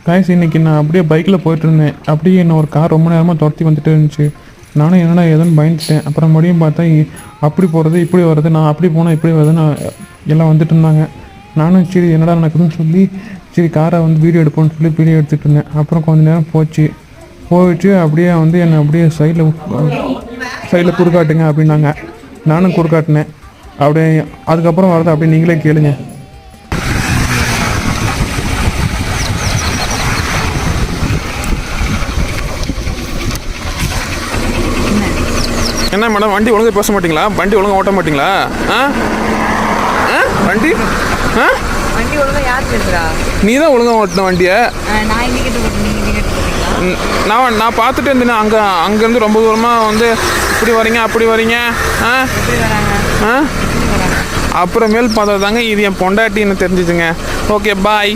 Guys இன்றைக்கி நான் அப்படியே பைக்கில் போயிட்டுருந்தேன். அப்படியே என்ன ஒரு கார் ரொம்ப நேரமாக துரத்தி வந்துட்டு இருந்துச்சு. நானும் என்னடா ஏதுன்னு பயந்துட்டேன். அப்புறம் மறுபடியும் பார்த்தா அப்படி போகிறது இப்படி வர்றது, நான் அப்படி போனால் இப்படி வருதுன்னு எல்லாம் வந்துட்டு இருந்தாங்க. நானும் சரி என்னடா நடக்குதுன்னு சொல்லி சரி காரை வீடியோ எடுப்போம்னு சொல்லி வீடியோ எடுத்துகிட்டு இருந்தேன். அப்புறம் கொஞ்சம் நேரம் போயிட்டு அப்படியே என்னை அப்படியே சைடில் குறுக்காட்டுங்க அப்படின்னாங்க. நானும் குறுக்காட்டினேன். அப்படியே அதுக்கப்புறம் வரது அப்படியே நீங்களே கேளுங்க. என்ன மேடம் வண்டி ஒழுங்காக பேச மாட்டிங்களா? வண்டி ஒழுங்காக ஓட்ட மாட்டிங்களா? வண்டி வண்டி ஒழுங்காக யார் பேசுகிறா? நீ தான் ஒழுங்காக ஓட்டின வண்டியை. நான் பார்த்துட்டு இருந்தேன். அங்கேருந்து ரொம்ப தூரமாக இப்படி வரீங்க அப்படி வரீங்க. அப்புறமேல் பார்த்தா தாங்க இது என் பொண்டாட்டின்னு தெரிஞ்சிச்சுங்க. Okay bye.